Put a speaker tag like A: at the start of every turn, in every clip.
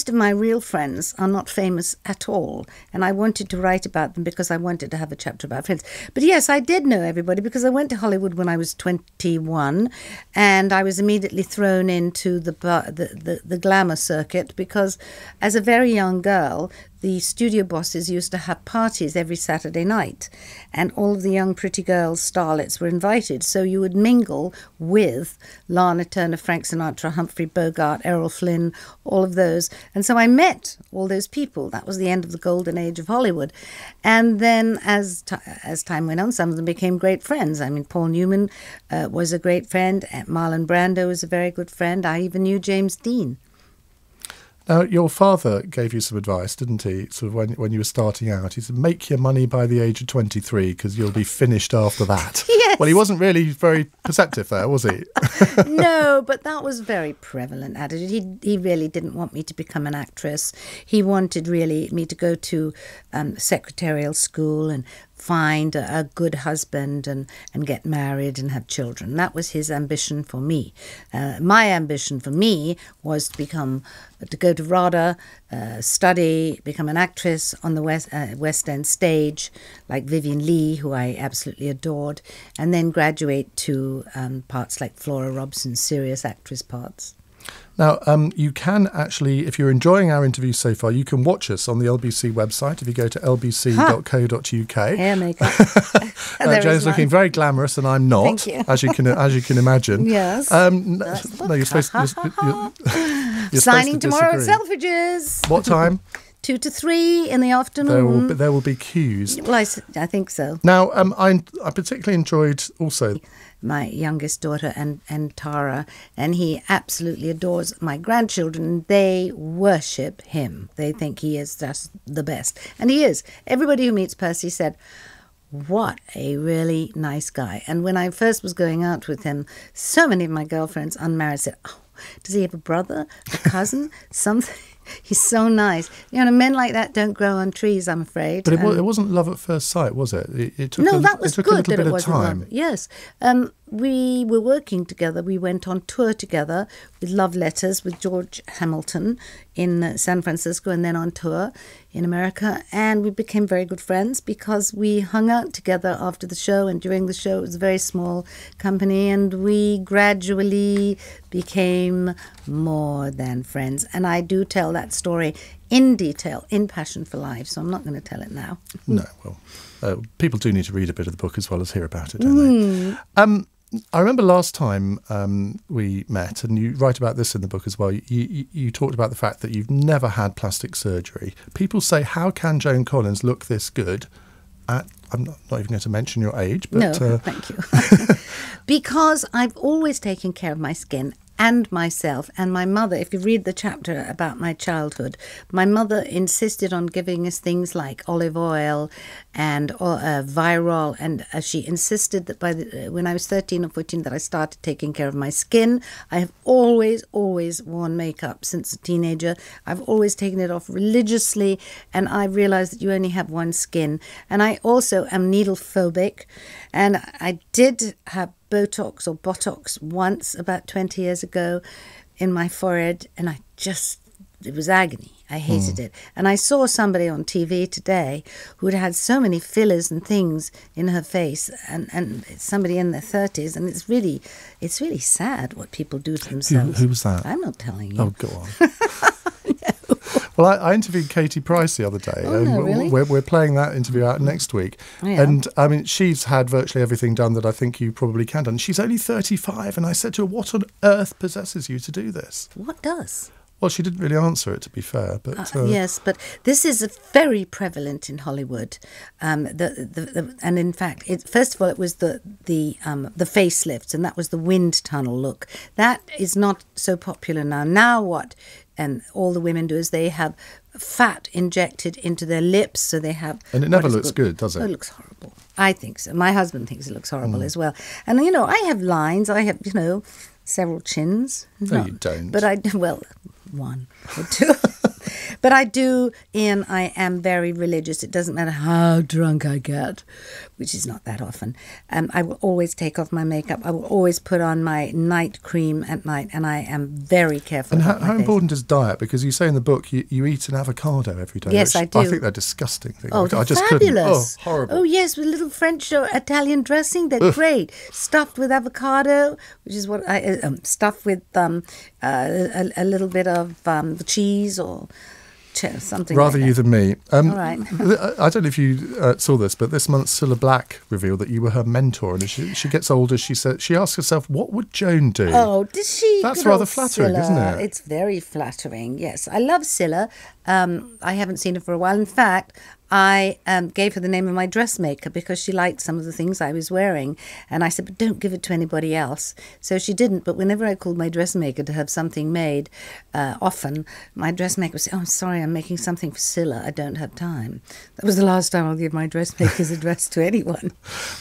A: most of my real friends are not famous at all, and I wanted to write about them because I wanted to have a chapter about friends. But yes, I did know everybody because I went to Hollywood when I was 21, and I was immediately thrown into the glamour circuit because as a very young girl, the studio bosses used to have parties every Saturday night, and all of the young pretty girls, starlets, were invited. So you would mingle with Lana Turner, Frank Sinatra, Humphrey Bogart, Errol Flynn, all of those. And so I met all those people. That was the end of the golden age of Hollywood. And then as time went on, some of them became great friends. I mean, Paul Newman was a great friend. Marlon Brando was a very good friend. I even knew James Dean.
B: Now, your father gave you some advice, didn't he? Sort of when you were starting out, he said, make your money by the age of 23 because you'll be finished after that.
A: Yes.
B: Well, he wasn't really very perceptive there, was he?
A: No, but that was very prevalent attitude. He really didn't want me to become an actress. He wanted really me to go to secretarial school and find a good husband and get married and have children. That was his ambition for me. My ambition for me was to go to RADA, study, become an actress on the West End stage, like Vivian Leigh, who I absolutely adored, and then graduate to parts like Flora Robson's serious actress parts.
B: Now, you can actually, if you're enjoying our interview so far, you can watch us on the LBC website if you go to lbc.co.uk.
A: Hair makeup.
B: Joan's looking very glamorous, and I'm not,
A: Thank you.
B: as you can imagine.
A: Yes.
B: No, you're supposed to. You're
A: Signing
B: supposed to
A: tomorrow at
B: disagree.
A: Selfridges.
B: What time?
A: 2 to 3 in the afternoon.
B: There will be queues.
A: Well, I think so.
B: Now, I particularly enjoyed also
A: my youngest daughter and Tara, and he absolutely adores my grandchildren. They worship him. They think he is just the best. And he is. Everybody who meets Percy said, what a really nice guy. And when I first was going out with him, so many of my girlfriends, unmarried, said, oh, does he have a brother, a cousin, something? He's so nice. You know, men like that don't grow on trees, I'm afraid.
B: But it wasn't love at first sight, was it? It took
A: that was
B: a
A: good
B: little
A: that
B: bit
A: it
B: of
A: wasn't
B: time.
A: love. Yes. We were working together. We went on tour together with Love Letters with George Hamilton in San Francisco and then on tour in America. And we became very good friends because we hung out together after the show and during the show. It was a very small company and we gradually became more than friends. And I do tell that story in detail in Passion for Life, so I'm not going to tell it now.
B: No, well, people do need to read a bit of the book as well as hear about it, don't they? I remember last time we met, and you write about this in the book as well, you talked about the fact that you've never had plastic surgery. People say, how can Joan Collins look this good? I'm not even going to mention your age. But,
A: no, thank you. Because I've always taken care of my skin and myself and my mother. If you read the chapter about my childhood, my mother insisted on giving us things like olive oil and Viral, and she insisted that when I was 13 or 14 that I started taking care of my skin. I have always worn makeup since a teenager. I've always taken it off religiously, and I realized that you only have one skin. And I also am needle phobic, and I did have Botox once about 20 years ago in my forehead, and it was agony. I hated it. And I saw somebody on TV today who had so many fillers and things in her face, and somebody in their 30s, and it's really sad what people do to themselves.
B: Who was that?
A: I'm not telling you.
B: Oh, go on. No. Well, I interviewed Katie Price the other day.
A: Oh, no, really?
B: We're playing that interview out next week.
A: Yeah.
B: And, I mean, she's had virtually everything done that I think you probably can do. She's only 35, and I said to her, what on earth possesses you to do this?
A: What does?
B: Well, she didn't really answer it, to be fair. But
A: yes, but this is very prevalent in Hollywood. And in fact, first of all, it was the facelifts, and that was the wind tunnel look. That is not so popular now. Now what? And all the women do is they have fat injected into their lips, so they have...
B: And it never looks good, does it?
A: Oh, it looks horrible. I think so. My husband thinks it looks horrible as well. And, I have lines. I have, several chins.
B: No, you don't.
A: But one or two. But I do, Ian, I am very religious. It doesn't matter how drunk I get, which is not that often. I will always take off my makeup. I will always put on my night cream at night, and I am very careful.
B: And how important is diet? Because you say in the book you eat an avocado every day.
A: Yes, I do.
B: I think they're disgusting things.
A: Oh,
B: I just
A: fabulous.
B: couldn't. Oh, horrible.
A: Oh, yes, with little French or Italian dressing. They're great. Stuffed with avocado, which is what I... stuffed with a little bit of cheese or... something
B: Rather
A: like
B: you than me.
A: All right.
B: I don't know if you saw this, but this month Cilla Black revealed that you were her mentor, and as she gets older, she asks herself, what would Joan do?
A: Oh, did she?
B: That's rather flattering,
A: Cilla.
B: isn't it?
A: It's very flattering, yes. I love Cilla. I haven't seen her for a while. In fact, I gave her the name of my dressmaker because she liked some of the things I was wearing. And I said, but don't give it to anybody else. So she didn't. But whenever I called my dressmaker to have something made, often my dressmaker would say, oh, I'm sorry, I'm making something for Cilla. I don't have time. That was the last time I'll give my dressmaker's address to anyone.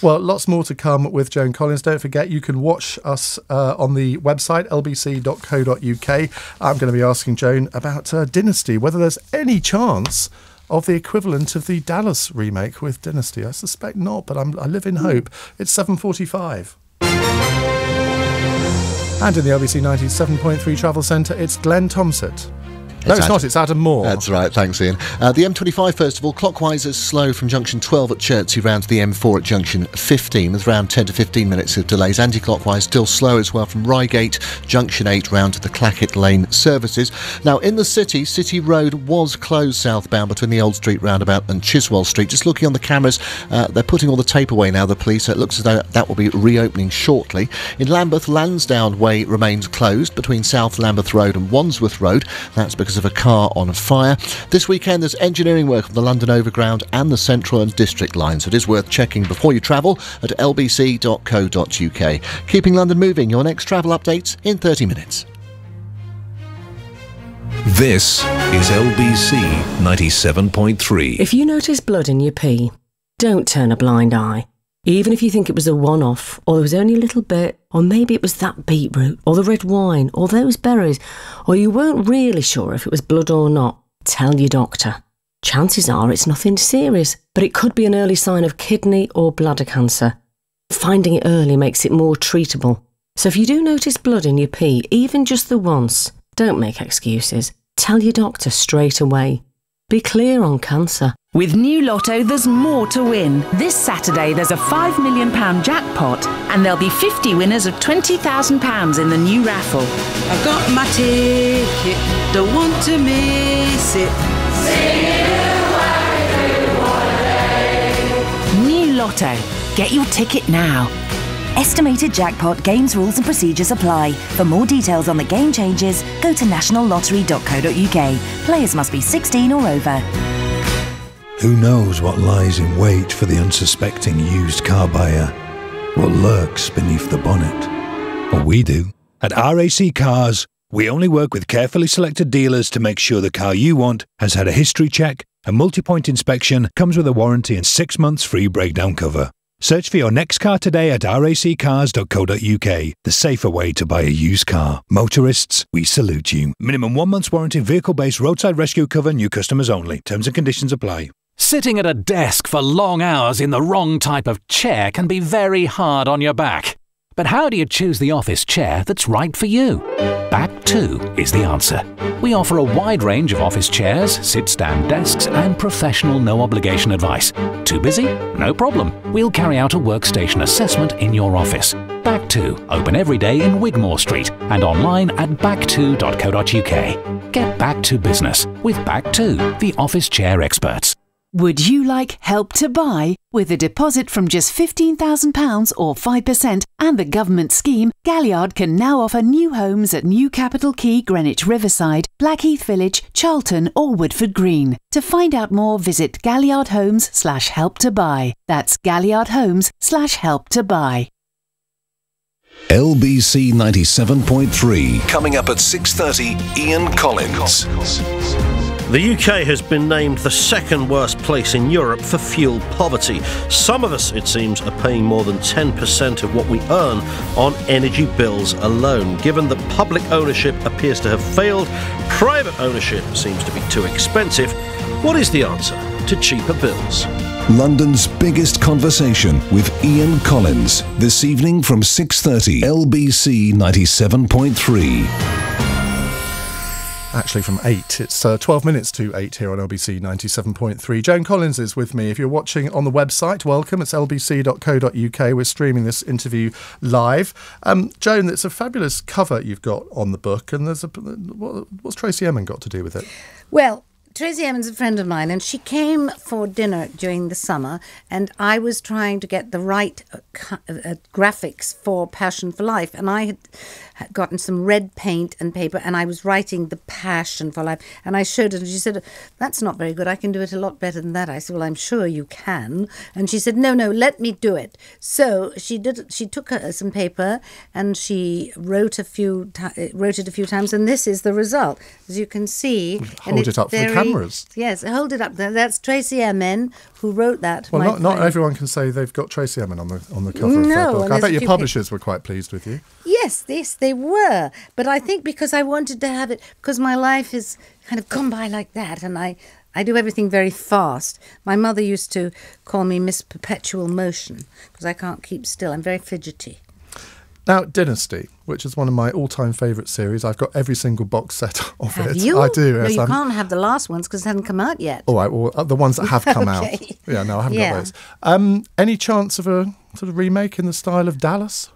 B: Well, lots more to come with Joan Collins. Don't forget, you can watch us on the website, lbc.co.uk. I'm going to be asking Joan about Dynasty, whether there's any chance of the equivalent of the Dallas remake with Dynasty. I suspect not, but I live in hope. It's 7:45. And in the LBC 97.3 Travel Centre, it's Glenn Thompsett. No, it's not. It's Adam Moore.
C: That's right. Thanks, Ian. The M25, first of all, clockwise is slow from junction 12 at Chertsey round to the M4 at junction 15, with around 10 to 15 minutes of delays. Anti-clockwise still slow as well from Reigate, junction 8 round to the Clackett Lane services. Now, in the city, City Road was closed southbound between the Old Street roundabout and Chiswell Street. Just looking on the cameras, they're putting all the tape away now, the police. So it looks as though that will be reopening shortly. In Lambeth, Lansdowne Way remains closed between South Lambeth Road and Wandsworth Road. That's because of a car on fire. This weekend there's engineering work on the London Overground and the Central and District lines. So it is worth checking before you travel at lbc.co.uk. Keeping London moving, your next travel updates in 30 minutes.
D: This is LBC 97.3.
E: If you notice blood in your pee, don't turn a blind eye. Even if you think it was a one-off, or there was only a little bit, or maybe it was that beetroot, or the red wine, or those berries, or you weren't really sure if it was blood or not, tell your doctor. Chances are it's nothing serious, but it could be an early sign of kidney or bladder cancer. Finding it early makes it more treatable. So if you do notice blood in your pee, even just the once, don't make excuses. Tell your doctor straight away. Be clear on cancer.
F: With new Lotto, there's more to win. This Saturday, there's a £5 million jackpot, and there'll be 50 winners of £20,000 in the new raffle.
G: I've got my ticket, don't want to miss it.
F: New Lotto. Get your ticket now.
H: Estimated jackpot, games, rules and procedures apply. For more details on the game changes, go to nationallottery.co.uk. Players must be 16 or over.
I: Who knows what lies in wait for the unsuspecting used car buyer? What lurks beneath the bonnet? Well, we do. At RAC Cars, we only work with carefully selected dealers to make sure the car you want has had a history check, a multi-point inspection, comes with a warranty and 6 months free breakdown cover. Search for your next car today at raccars.co.uk, the safer way to buy a used car. Motorists, we salute you. Minimum 1 month's warranty, vehicle-based roadside rescue cover, new customers only. Terms and conditions apply.
J: Sitting at a desk for long hours in the wrong type of chair can be very hard on your back. But how do you choose the office chair that's right for you? Back2 is the answer. We offer a wide range of office chairs, sit-stand desks and professional no-obligation advice. Too busy? No problem. We'll carry out a workstation assessment in your office. Back2, open every day in Wigmore Street and online at back2.co.uk. Get back to business with Back2, the office chair experts.
F: Would you like Help to Buy? With a deposit from just £15,000 or 5% and the government scheme, Galliard can now offer new homes at New Capital Quay, Greenwich Riverside, Blackheath Village, Charlton or Woodford Green. To find out more, visit galliardhomes/help to buy. That's galliardhomes/help to buy.
D: LBC 97.3. Coming up at 6:30, Iain Collins.
K: The UK has been named the second worst place in Europe for fuel poverty. Some of us, it seems, are paying more than 10% of what we earn on energy bills alone. Given that public ownership appears to have failed, private ownership seems to be too expensive. What is the answer to cheaper bills?
D: London's biggest conversation with Iain Collins this evening from 6:30 LBC 97.3.
B: Actually from 8. It's 12 minutes to 8 here on LBC 97.3. Joan Collins is with me. If you're watching on the website, welcome. It's lbc.co.uk. We're streaming this interview live. Joan, it's a fabulous cover you've got on the book, and what's Tracy Emin got to do with it?
A: Well, Tracy Emin's a friend of mine, and she came for dinner during the summer, and I was trying to get the right graphics for Passion for Life, and I had gotten some red paint and paper, and I was writing the Passion for Life, and I showed it, and she said, "That's not very good, I can do it a lot better than that." I said, "Well, I'm sure you can." And she said, no, let me do it. So she took some paper, and she wrote it a few times, and this is the result, as you can see.
B: Hold it up for the cameras.
A: Yes, hold it up there. That's Tracy Emin who wrote that.
B: Well, not everyone can say they've got Tracy Emin on the cover of their book. I bet your publishers were quite pleased with you.
A: Yes, they were. But I think because I wanted to have it, because my life is kind of gone by like that, and I do everything very fast. My mother used to call me Miss Perpetual Motion because I can't keep still. I'm very fidgety.
B: Now, Dynasty, which is one of my all-time favourite series. I've got every single box set of it.
A: Have you?
B: I do.
A: No,
B: yes,
A: you can't have the last ones because it hasn't come out yet.
B: All right, well, the ones that have come out.
A: Okay.
B: Yeah, no, I haven't got those. Any chance of a sort of remake in the style of Dallas?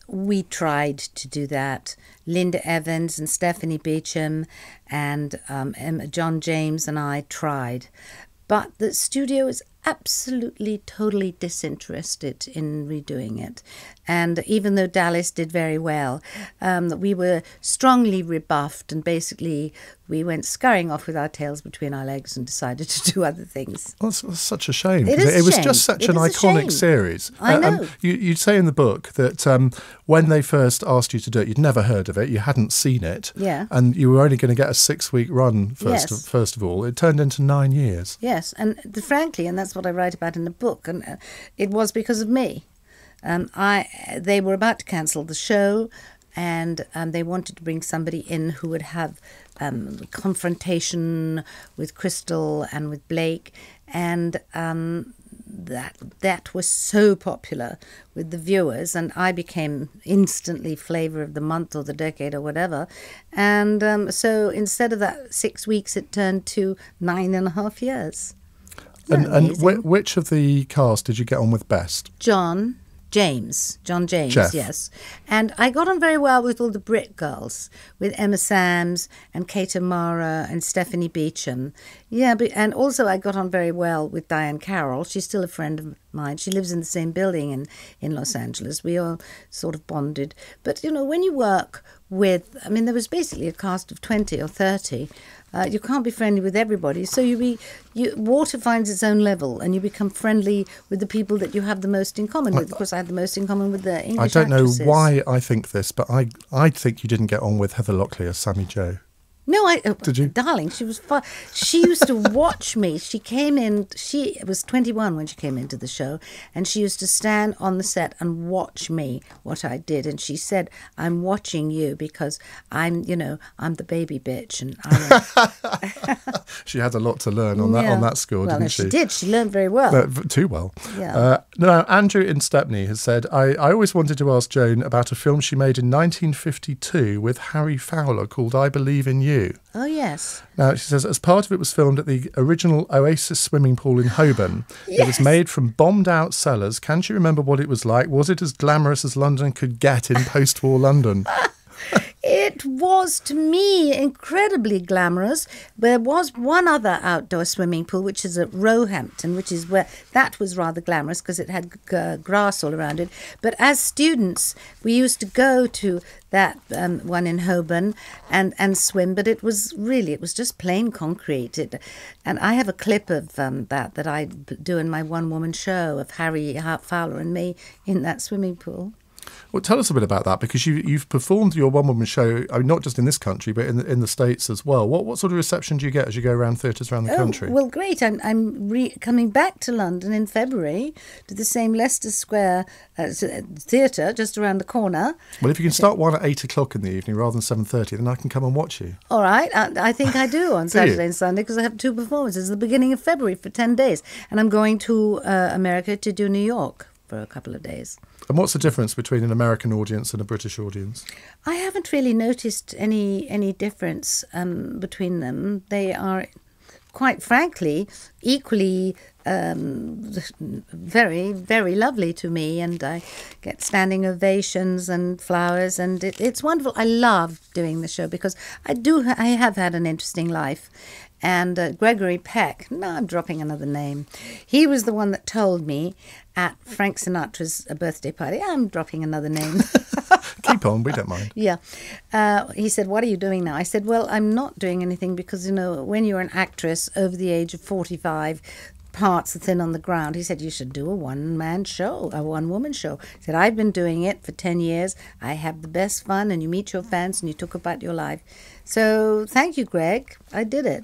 A: We tried to do that. Linda Evans and Stephanie Beacham and John James and I tried. But the studio is absolutely, totally disinterested in redoing it. And even though Dallas did very well, we were strongly rebuffed, and basically we went scurrying off with our tails between our legs and decided to do other things.
B: Well, that's such a shame.
A: It is
B: It was just such an iconic series.
A: I know.
B: You say in the book that when they first asked you to do it, you'd never heard of it, you hadn't seen it,
A: Yeah.
B: and you were only going to get a 6-week run first of all. It turned into 9 years.
A: Yes, and frankly, and that's what I write about in the book, and it was because of me. They were about to cancel the show, and they wanted to bring somebody in who would have confrontation with Crystal and with Blake, and that was so popular with the viewers, and I became instantly flavour of the month or the decade or whatever, and so instead of that 6 weeks, it turned to 9.5 years.
B: And which of the cast did you get on with best?
A: John James,
B: Jeff.
A: Yes. And I got on very well with all the Brit girls, with Emma Sams and Kate O'Mara and Stephanie Beacham. Yeah, and also I got on very well with Diane Carroll. She's still a friend of mine. She lives in the same building in Los Angeles. We all sort of bonded. But, you know, when you work with, I mean, there was basically a cast of 20 or 30. You can't be friendly with everybody, so water finds its own level, and you become friendly with the people that you have the most in common with. Of course, I had the most in common with the English
B: I don't
A: actresses.
B: know why I think this, but I think you didn't get on with Heather Locklear as Sammy Jo.
A: No,
B: Did you?
A: Darling, she was fun. She used to watch me. She came in, she was 21 when she came into the show, and she used to stand on the set and watch me, what I did. And she said, "I'm watching you because I'm the baby bitch." And
B: She had a lot to learn on that score, didn't she?
A: She did. She learned very well.
B: Too well.
A: Yeah.
B: Now, Andrew in Stepney has said, I always wanted to ask Joan about a film she made in 1952 with Harry Fowler called I Believe in You.
A: Oh, yes.
B: Now, she says, as part of it was filmed at the original Oasis swimming pool in Holborn.
A: Yes.
B: It was made from bombed-out cellars. Can she remember what it was like? Was it as glamorous as London could get in post-war London?
A: It was, to me, incredibly glamorous. There was one other outdoor swimming pool, which is at Roehampton, which is where that was rather glamorous because it had grass all around it. But as students, we used to go to that one in Holborn and swim, but it was just plain concrete. And I have a clip of that I do in my one-woman show of Harry Fowler and me in that swimming pool.
B: Well, tell us a bit about that, because you've performed your one-woman show, I mean, not just in this country, but in the States as well. What sort of reception do you get as you go around theatres around the country?
A: Well, great. I'm coming back to London in February to the same Leicester Square theatre just around the corner.
B: Well, if you can start one at 8 o'clock in the evening rather than 7:30, then I can come and watch you.
A: All right. I think I do on Saturday and Sunday, because I have 2 performances at the beginning of February for 10 days. And I'm going to America to do New York for a couple of days.
B: And what's the difference between an American audience and a British audience?
A: I haven't really noticed any difference between them. They are, quite frankly, equally very, very lovely to me, and I get standing ovations and flowers, and it's wonderful. I love doing the show because I have had an interesting life. And Gregory Peck, I'm dropping another name. He was the one that told me at Frank Sinatra's birthday party, I'm dropping another name.
B: Keep on, we don't mind.
A: Yeah. He said, what are you doing now? I said, well, I'm not doing anything because, when you're an actress over the age of 45, parts are thin on the ground. He said, you should do a one-man show, a one-woman show. He said, I've been doing it for 10 years. I have the best fun, and you meet your fans, and you talk about your life. So thank you, Greg. I did it.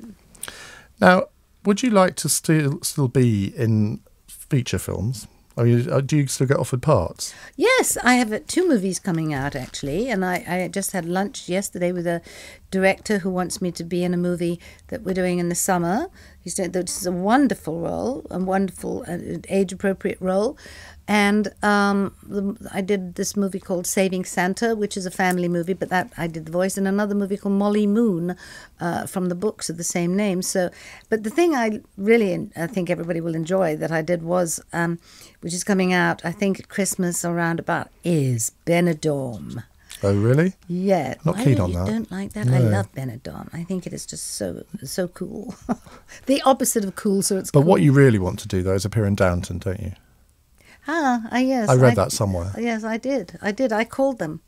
B: Now, would you like to still be in feature films? I mean, do you still get offered parts?
A: Yes, I have 2 movies coming out, actually, and I just had lunch yesterday with a director who wants me to be in a movie that we're doing in the summer. He said that this is a wonderful role, a wonderful age-appropriate role. And I did this movie called Saving Santa, which is a family movie, but that I did the voice, and another movie called Molly Moon from the books of the same name. So, but the thing I think everybody will enjoy that I did was, which is coming out, I think at Christmas around about, is Benidorm.
B: Oh, really?
A: Yeah.
B: Not keen on that.
A: I don't like that.
B: No.
A: I love Benidorm. I think it is just so cool. The opposite of cool, so it's
B: But
A: cool.
B: what you really want to do, though, is appear in Downton, don't you?
A: Yes.
B: I read that somewhere.
A: Yes, I did. I called them.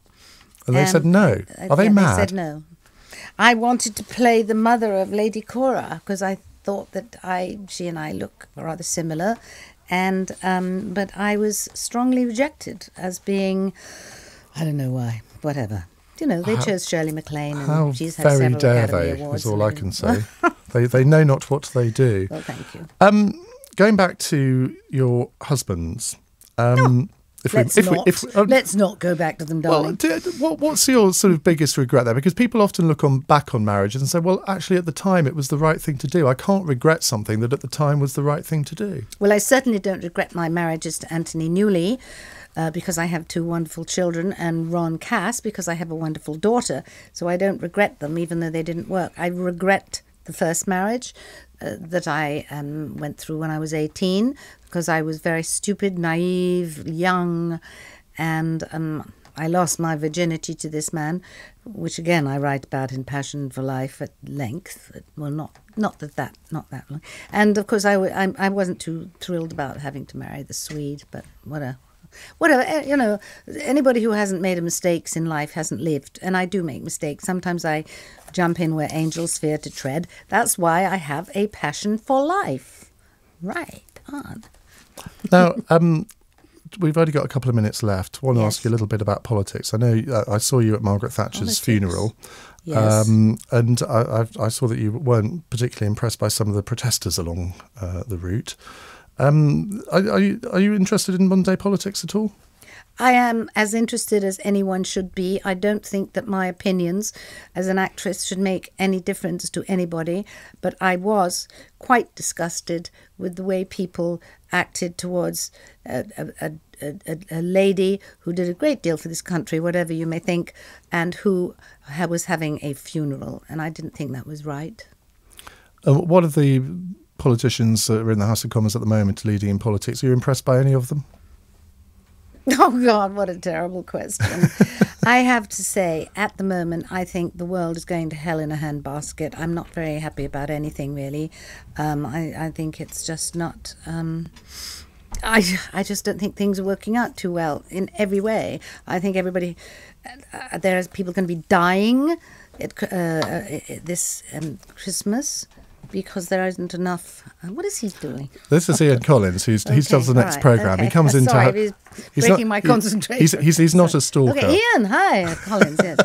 B: And they said no. Are they mad?
A: They said no. I wanted to play the mother of Lady Cora because I thought that she and I look rather similar, and but I was strongly rejected as being, I don't know why, whatever. They chose Shirley MacLaine, and she's had several Academy Awards.
B: Is all I can say. They know not what they do.
A: Well, thank you.
B: Going back to your husbands.
A: Let's not go back to them, darling.
B: Well, what's your sort of biggest regret there? Because people often look back on marriages and say, well, actually, at the time, it was the right thing to do. I can't regret something that at the time was the right thing to do.
A: Well, I certainly don't regret my marriages to Anthony Newley because I have 2 wonderful children, and Ron Cass because I have a wonderful daughter. So I don't regret them, even though they didn't work. I regret the first marriage that I went through when I was 18, because I was very stupid, naive, young, and I lost my virginity to this man, which again I write about in Passion for Life at length. Well, not that long. And of course I wasn't too thrilled about having to marry the Swede, but whatever. Anybody who hasn't made mistakes in life hasn't lived, and I do make mistakes. Sometimes I jump in where angels fear to tread. That's why I have a passion for life. Right on.
B: Now, we've only got a couple of minutes left. I want to ask you a little bit about politics. I know I saw you at Margaret Thatcher's funeral.
A: Yes.
B: And I saw that you weren't particularly impressed by some of the protesters along the route. Are you interested in Monday politics at all?
A: I am as interested as anyone should be. I don't think that my opinions as an actress should make any difference to anybody, but I was quite disgusted with the way people acted towards a lady who did a great deal for this country, whatever you may think, and who was having a funeral, and I didn't think that was right.
B: What are the politicians that are in the House of Commons at the moment leading in politics? Are you impressed by any of them?
A: Oh, God, what a terrible question. I have to say, at the moment, I think the world is going to hell in a handbasket. I'm not very happy about anything, really. I think it's just not... I just don't think things are working out too well in every way. I think everybody... There's people going to be dying this Christmas. because there isn't enough. What is he doing?
B: This is Iain Collins, he does the next programme. He comes into...
A: Sorry, he's breaking my concentration.
B: He's not a stalker.
A: Okay, Iain, hi, Collins, yes.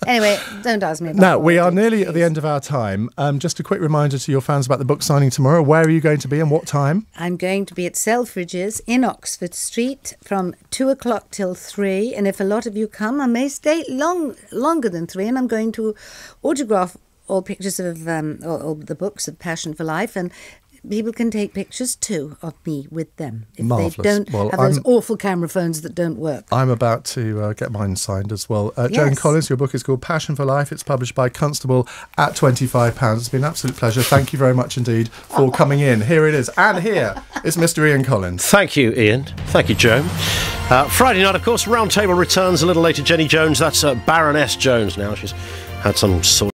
A: Anyway, don't ask me about
B: Now, we are nearly at the end of our time. Just a quick reminder to your fans about the book signing tomorrow. Where are you going to be and what time?
A: I'm going to be at Selfridges in Oxford Street from 2 o'clock till 3. And if a lot of you come, I may stay longer than 3. And I'm going to autograph all pictures of all the books of Passion for Life, and people can take pictures too of me with them if
B: Marvellous.
A: they don't have those awful camera phones that don't work.
B: I'm about to get mine signed as well. Joan Collins, your book is called Passion for Life. It's published by Constable at £25. It's been an absolute pleasure. Thank you very much indeed for coming in. Here it is. And here is Mr. Iain Collins.
K: Thank you, Ian. Thank you, Joan. Friday night, of course, Roundtable returns a little later. Jenny Jones, that's Baroness Jones now. She's had some sort